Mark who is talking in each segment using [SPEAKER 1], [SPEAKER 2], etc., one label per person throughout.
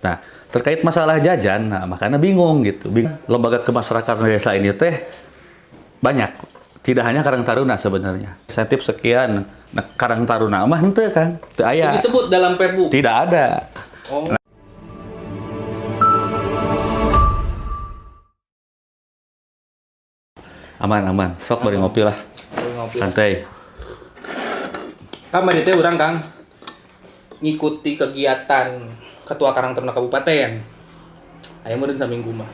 [SPEAKER 1] Nah, terkait masalah jajan, nah makanya bingung gitu. Lembaga kemasyarakatan desa ini teh banyak. Tidak hanya Karang Taruna sebenarnya. Insentif sekian, nah, Karang Taruna mah henteu kan. Teu aya.
[SPEAKER 2] Disebut dalam Perbu.
[SPEAKER 1] Tidak ada.
[SPEAKER 2] Oh.
[SPEAKER 1] Aman. Sok bari ngopi lah. Santai.
[SPEAKER 2] Kamari teh urang Kang ngikuti kegiatan Ketua Karang Taruna Kabupaten. Aya meureun saminggu mah.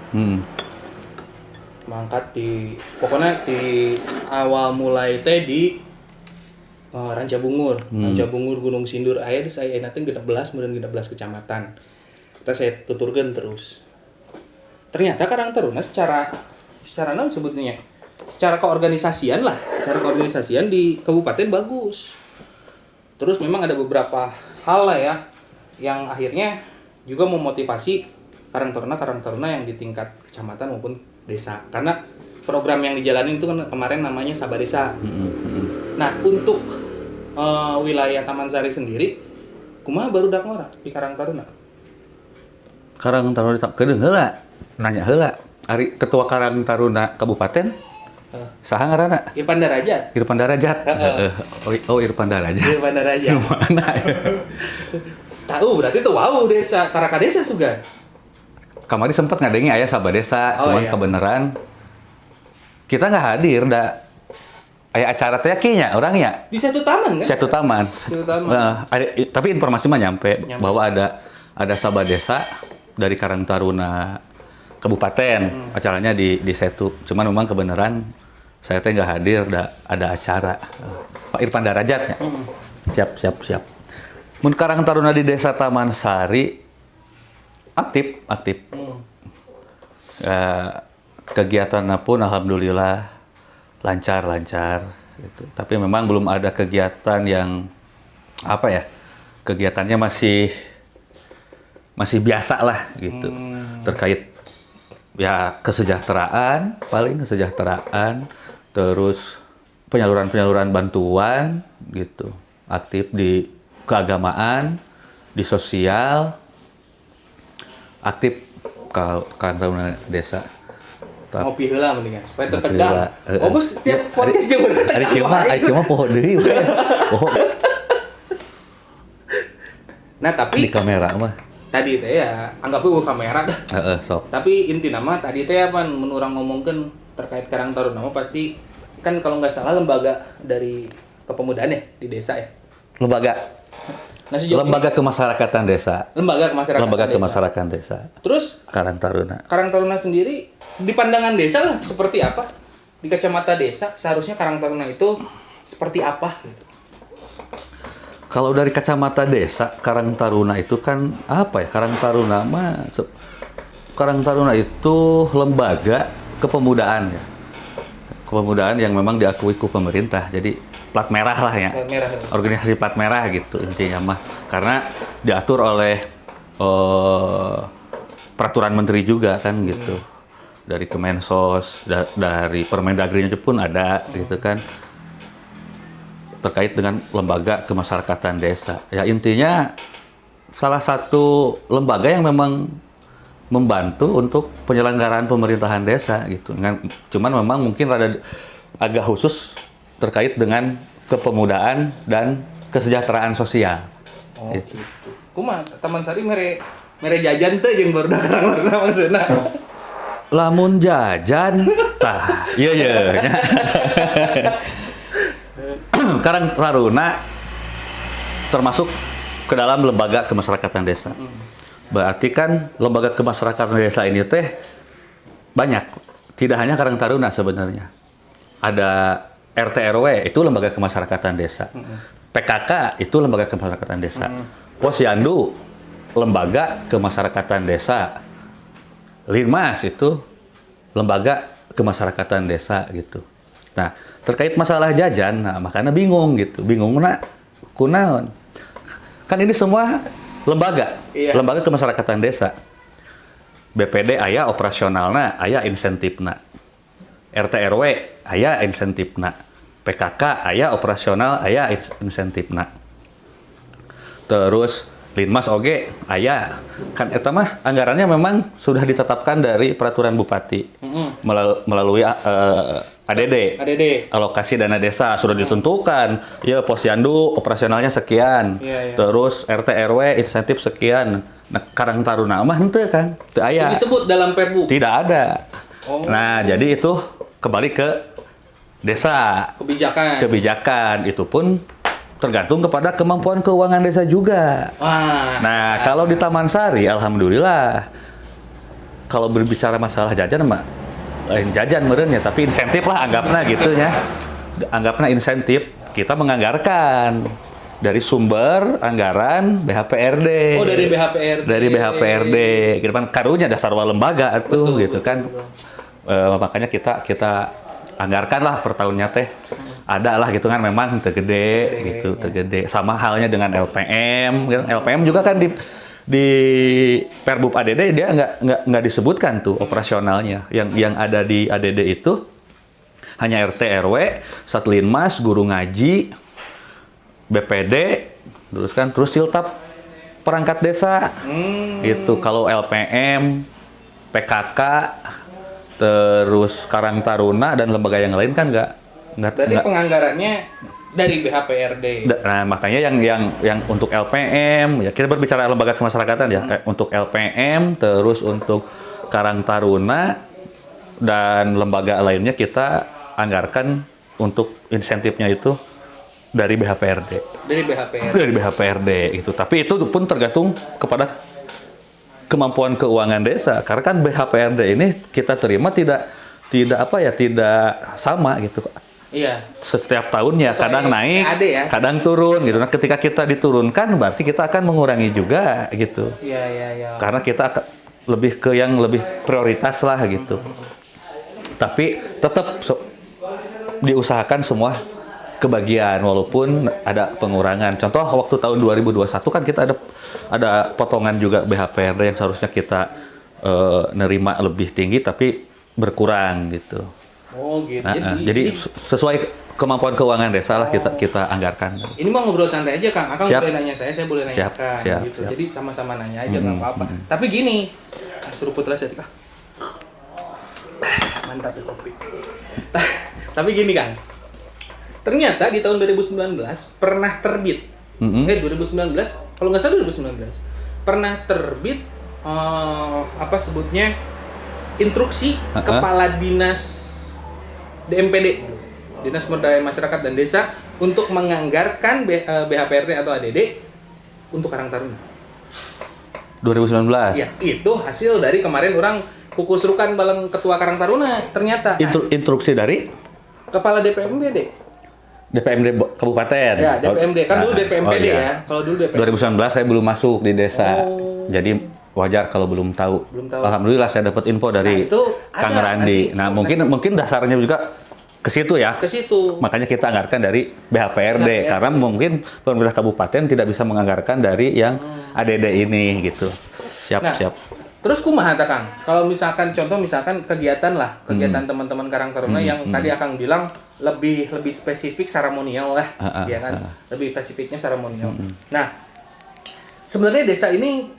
[SPEAKER 2] Mangkat pokoknya di awal mulai teh di Ranca Bungur. Ranca Bungur Gunung Sindur aya di saya nanti 16 meureun 16 kecamatan. Kita saya tuturkeun terus. Ternyata Karang Taruna secara naon sebutnya? Secara keorganisasian lah, secara keorganisasian di kabupaten bagus. Terus memang ada beberapa hal lah ya yang akhirnya juga memotivasi Karang Taruna yang di tingkat kecamatan maupun desa. Karena program yang dijalanin itu kan kemarin namanya Sabadesa. Nah, untuk wilayah Taman Sari sendiri kumaha baru dak ngora di Karang Taruna?
[SPEAKER 1] Karang Taruna kedeung heula, nanya heula. Ari Ketua Karang Taruna Kabupaten saha ngaranna?
[SPEAKER 2] Irfan Darajat.
[SPEAKER 1] Irfan Darajat. Oh, Irfan Darajat.
[SPEAKER 2] Irfan Darajat.
[SPEAKER 1] Mana ya?
[SPEAKER 2] Tahu berarti tuh wow desa Taraka Desa juga.
[SPEAKER 1] Kamari sempat ngadengi aya Sabadesa, cuman
[SPEAKER 2] iya.
[SPEAKER 1] kebenaran kita nggak hadir aya acara teh kinya orangnya.
[SPEAKER 2] Di satu taman kan?
[SPEAKER 1] Satu taman. Tapi informasi mah nyampe bahwa ada Sabadesa dari Karang Taruna Kabupaten, acaranya di Setu. Cuman memang kebenaran saya teh nggak hadir, ada acara. Pak Irfan Darajat ya. Siap. Mun Karang Taruna di Desa Taman Sari aktif. Kegiatannya pun alhamdulillah lancar gitu. Tapi memang belum ada kegiatan yang kegiatannya masih biasa lah gitu. Terkait ya kesejahteraan, terus penyaluran bantuan gitu. Aktif di keagamaan, di sosial, aktif Karang Taruna desa.
[SPEAKER 2] Ngopi heula mendingan supaya tertegang. Bos tiap podcast jeung berkata.
[SPEAKER 1] Ari kieu mah poho deui.
[SPEAKER 2] Nah, tapi
[SPEAKER 1] di kamera mah.
[SPEAKER 2] Tadi teh ya anggap eueuh kamera dah.
[SPEAKER 1] Sok.
[SPEAKER 2] Tapi inti nama tadi teh apa mun urang ngomongkeun terkait Karang Taruna mah pasti kan kalau nggak salah lembaga dari kepemudaan ya di desa ya.
[SPEAKER 1] Lembaga kemasyarakatan desa. Lembaga kemasyarakatan desa.
[SPEAKER 2] Terus Karang Taruna sendiri di pandangan desa lah seperti apa? Di kacamata desa seharusnya Karang Taruna itu seperti apa gitu.
[SPEAKER 1] Kalau dari kacamata desa, Karang Taruna itu kan apa ya? Karang Taruna itu lembaga kepemudaan ya. Kepemudaan yang memang diakui ku pemerintah. Jadi plat merah lah ya. Organisasi plat merah gitu intinya mah. Karena diatur oleh peraturan menteri juga kan gitu. Dari Kemensos, dari Permendagrinya pun ada gitu kan. Terkait dengan lembaga kemasyarakatan desa. Ya intinya salah satu lembaga yang memang membantu untuk penyelenggaraan pemerintahan desa gitu. Cuman memang mungkin agak khusus terkait dengan kepemudaan dan kesejahteraan sosial.
[SPEAKER 2] Gitu. Kumaha Taman Sari mere jajan teh jeung barudak Karang Taruna maksudna.
[SPEAKER 1] Lamun jajan tah iya. Karang Taruna termasuk ke dalam lembaga kemasyarakatan desa. Berarti kan lembaga kemasyarakatan desa ini teh banyak. Tidak hanya Karang Taruna sebenarnya. Ada RT RW itu lembaga kemasyarakatan desa. PKK itu lembaga kemasyarakatan desa. Posyandu lembaga kemasyarakatan desa. Linmas itu lembaga kemasyarakatan desa gitu. Nah, terkait masalah jajan, nah makanya bingung gitu. Bingungna kunaon. Kan ini semua lembaga kemasyarakatan desa. BPD aya operasionalna, aya insentifna. RT RW aya insentifna. PKK aya operasional, aya insentifna. Terus Linmas oge aya kan eta mah anggarannya memang sudah ditetapkan dari peraturan bupati melalui ADD. Alokasi dana desa sudah ditentukan. Ya posyandu operasionalnya sekian. Terus RT RW insentif sekian. Nah, Karang Taruna mah henteu Kang, teu aya.
[SPEAKER 2] Disebut dalam Perbu.
[SPEAKER 1] Tidak ada. Nah, jadi itu kembali ke desa. Kebijakan itu pun tergantung kepada kemampuan keuangan desa juga. Nah, kalau di Taman Sari, alhamdulillah, kalau berbicara masalah jajan, mah lain jajan meureun ya, tapi insentif lah anggapna gitu ya. Anggapna insentif, kita menganggarkan dari sumber anggaran BHPRD.
[SPEAKER 2] Oh, dari BHPRD.
[SPEAKER 1] Dari BHPRD. Gitu kan karunya dasar lembaga atuh gitu kan. Makanya kita anggarkan lah per tahunnya teh. Ada lah gitu kan, memang tegede gitu, tegede. Sama halnya dengan LPM. LPM juga kan di Perbub ADD dia nggak disebutkan tuh operasionalnya. Yang ada di ADD itu hanya RT RW, Satlinmas, guru ngaji, BPD, terus siltap perangkat desa. Gitu. Kalau LPM, PKK, terus Karang Taruna dan lembaga yang lain kan nggak.
[SPEAKER 2] Berarti penganggarannya dari BHPRD.
[SPEAKER 1] Nah, makanya yang untuk LPM, ya kita berbicara lembaga kemasyarakatan ya, untuk LPM, terus untuk Karang Taruna dan lembaga lainnya kita anggarkan untuk insentifnya itu dari BHPRD. Dari BHPRD itu. Tapi itu pun tergantung kepada kemampuan keuangan desa. Karena kan BHPRD ini kita terima tidak sama gitu.
[SPEAKER 2] Iya.
[SPEAKER 1] Setiap tahunnya kadang naik,
[SPEAKER 2] ya?
[SPEAKER 1] kadang turun gitu. Nah, ketika kita diturunkan berarti kita akan mengurangi juga gitu.
[SPEAKER 2] Iya.
[SPEAKER 1] Karena kita lebih ke yang lebih prioritas lah gitu. Tapi tetap diusahakan semua kebagian walaupun ada pengurangan. Contoh waktu tahun 2021 kan kita ada potongan juga BHPRD yang seharusnya kita nerima lebih tinggi tapi berkurang gitu.
[SPEAKER 2] Oh gitu.
[SPEAKER 1] Jadi sesuai kemampuan keuangan desa lah kita anggarkan.
[SPEAKER 2] Ini mau ngobrol santai aja Kang. Akang boleh nanya saya boleh nanya Kang. Gitu.
[SPEAKER 1] Siap.
[SPEAKER 2] Jadi sama-sama nanya aja nggak apa-apa. Tapi gini, seruput lah saya. Mantap ya kopi. Tapi gini Kang. Ternyata di tahun 2019 pernah terbit. 2019, kalau nggak salah 2019 pernah terbit apa sebutnya instruksi kepala dinas DMPD, Dinas Pemberdayaan Masyarakat dan Desa, untuk menganggarkan BHPRD atau ADD untuk Karang Taruna.
[SPEAKER 1] 2019?
[SPEAKER 2] Ya, itu hasil dari kemarin orang kukusrukan bareng Ketua Karang Taruna, ternyata.
[SPEAKER 1] Instruksi dari?
[SPEAKER 2] Kepala DPMPD.
[SPEAKER 1] DPMD Kabupaten?
[SPEAKER 2] Ya, DPMD. Kan dulu DPMPD ya. Kalau dulu DPMD.
[SPEAKER 1] 2019 saya belum masuk di desa. Jadi wajar kalau belum tahu. Alhamdulillah saya dapat info dari Kang Randi. Nah, mungkin dasarnya juga ke situ ya.
[SPEAKER 2] Ke situ.
[SPEAKER 1] Makanya kita anggarkan dari BHPRD karena mungkin pemerintah kabupaten tidak bisa menganggarkan dari yang ADD ini gitu. Siap.
[SPEAKER 2] Terus kumaha ta Kang? Kalau misalkan kegiatan teman-teman Karang Taruna yang tadi Akang bilang lebih spesifik seremonial lah, ya kan? Lebih spesifiknya seremonial. Nah, sebenarnya desa ini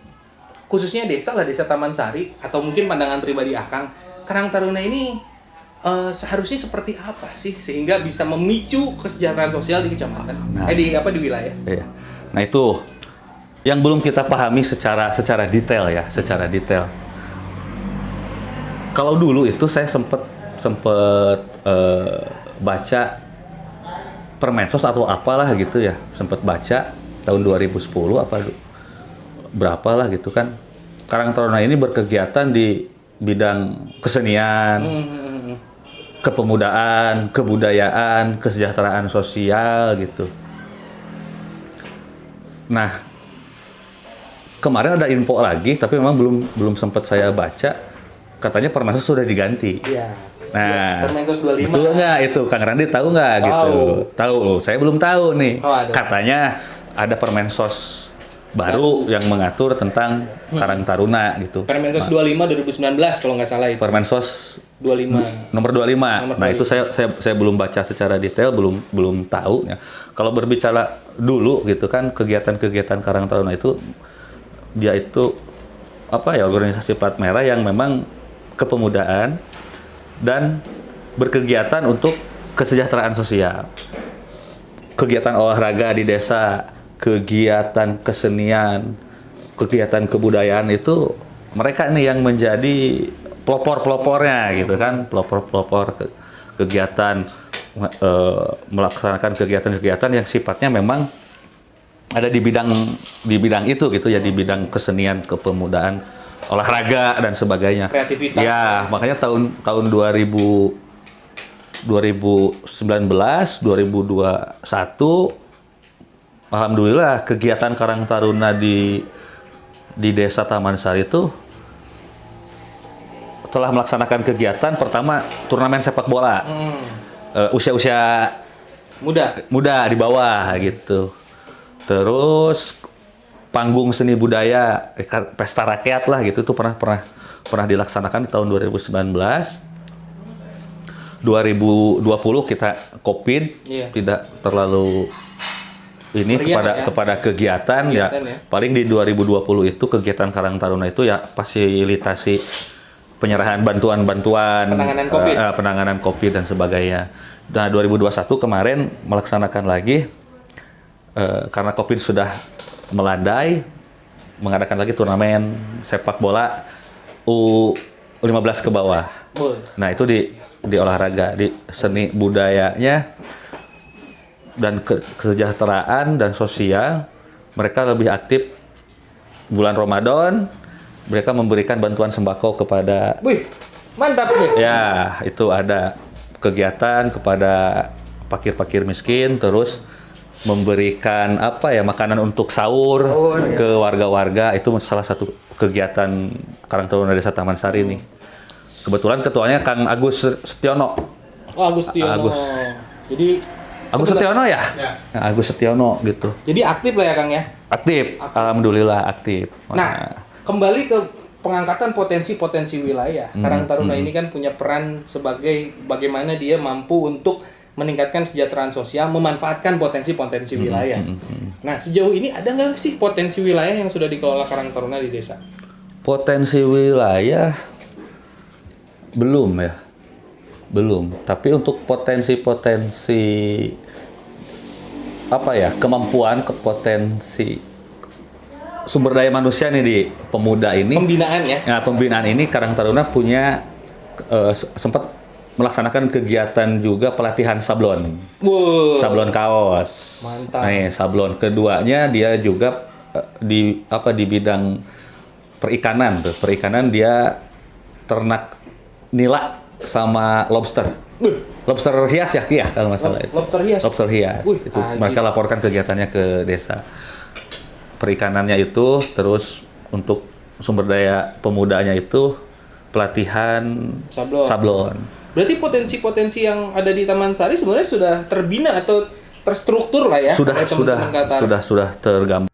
[SPEAKER 2] khususnya desa Taman Sari atau mungkin pandangan pribadi Akang, Karang Taruna ini seharusnya seperti apa sih sehingga bisa memicu kesejahteraan sosial di kecamatan? Di wilayah. Iya.
[SPEAKER 1] Nah, itu yang belum kita pahami secara detail ya, Kalau dulu itu saya sempat baca Permensos atau apalah gitu ya, sempat baca tahun 2010 berapa lah gitu kan. Karang Taruna ini berkegiatan di bidang kesenian, kepemudaan, kebudayaan, kesejahteraan sosial gitu. Nah, kemarin ada info lagi, tapi memang belum sempat saya baca. Katanya Permensos sudah diganti.
[SPEAKER 2] Iya.
[SPEAKER 1] Nah,
[SPEAKER 2] Permensos 25.
[SPEAKER 1] Betul nggak itu, Kang Randi tahu nggak gitu? Tahu. Saya belum tahu nih. Katanya ada Permensos baru yang mengatur tentang Karang Taruna gitu.
[SPEAKER 2] Permensos 25 2019 kalau nggak salah itu.
[SPEAKER 1] Permensos
[SPEAKER 2] 25.
[SPEAKER 1] Nomor 25. Nah, itu saya belum baca secara detail, belum tahu ya. Kalau berbicara dulu gitu kan kegiatan-kegiatan Karang Taruna itu dia itu apa ya, organisasi plat merah yang memang kepemudaan dan berkegiatan untuk kesejahteraan sosial. Kegiatan olahraga di desa, kegiatan kesenian, kegiatan kebudayaan itu mereka nih yang menjadi pelopor-pelopornya gitu kan, pelopor-pelopor kegiatan, melaksanakan kegiatan-kegiatan yang sifatnya memang ada di bidang itu gitu ya, di bidang kesenian, kepemudaan, olahraga dan sebagainya.
[SPEAKER 2] Kreativitas.
[SPEAKER 1] Ya, makanya tahun 2019, 2021 alhamdulillah kegiatan Karang Taruna di Desa Taman Sari itu telah melaksanakan kegiatan pertama turnamen sepak bola. Usia-usia muda di bawah gitu. Terus panggung seni budaya, pesta rakyat lah gitu, itu pernah dilaksanakan di tahun 2019. 2020 kita COVID, tidak terlalu ini kepada kegiatan ya. Paling di 2020 itu kegiatan Karang Taruna itu ya fasilitasi penyerahan bantuan-bantuan penanganan COVID dan sebagainya. Nah, 2021 kemarin melaksanakan lagi karena COVID sudah melandai, mengadakan lagi turnamen sepak bola U15 ke bawah. Nah, itu di olahraga, di seni budayanya dan kesejahteraan dan sosial, mereka lebih aktif. Bulan Ramadan mereka memberikan bantuan sembako kepada.
[SPEAKER 2] Wih, mantap nih.
[SPEAKER 1] Ya, itu ada kegiatan kepada fakir-fakir miskin, terus memberikan makanan untuk sahur ke warga-warga. Itu salah satu kegiatan Karang Taruna Desa Taman Sari nih. Kebetulan ketuanya Kang Agus Setiono.
[SPEAKER 2] Oh, Agus Setiono. Jadi
[SPEAKER 1] Agus Setiono ya? Nah, Agus Setiono gitu.
[SPEAKER 2] Jadi aktif lah ya Kang ya?
[SPEAKER 1] Aktif. Alhamdulillah aktif.
[SPEAKER 2] Nah, kembali ke pengangkatan potensi-potensi wilayah. Karang Taruna ini kan punya peran sebagai bagaimana dia mampu untuk meningkatkan kesejahteraan sosial, memanfaatkan potensi-potensi wilayah. Nah, sejauh ini ada nggak sih potensi wilayah yang sudah dikelola Karang Taruna di desa?
[SPEAKER 1] Potensi wilayah belum ya, belum. Tapi untuk potensi-potensi kemampuan, potensi sumber daya manusia nih di pemuda ini.
[SPEAKER 2] Pembinaan ya?
[SPEAKER 1] Nah, pembinaan ini Karang Taruna punya sempat melaksanakan kegiatan juga pelatihan sablon. Sablon kaos.
[SPEAKER 2] Mantap.
[SPEAKER 1] Nah, sablon keduanya dia juga di bidang perikanan tuh. Perikanan dia ternak nila sama lobster. Lobster hias ya, kalau nggak salah itu.
[SPEAKER 2] Lobster hias.
[SPEAKER 1] Lobster hias. Itu mereka laporkan kegiatannya ke desa. Perikanannya itu, terus untuk sumber daya pemudanya itu pelatihan sablon.
[SPEAKER 2] Berarti potensi-potensi yang ada di Taman Sari sebenarnya sudah terbina atau terstruktur lah ya?
[SPEAKER 1] Sudah tergambar.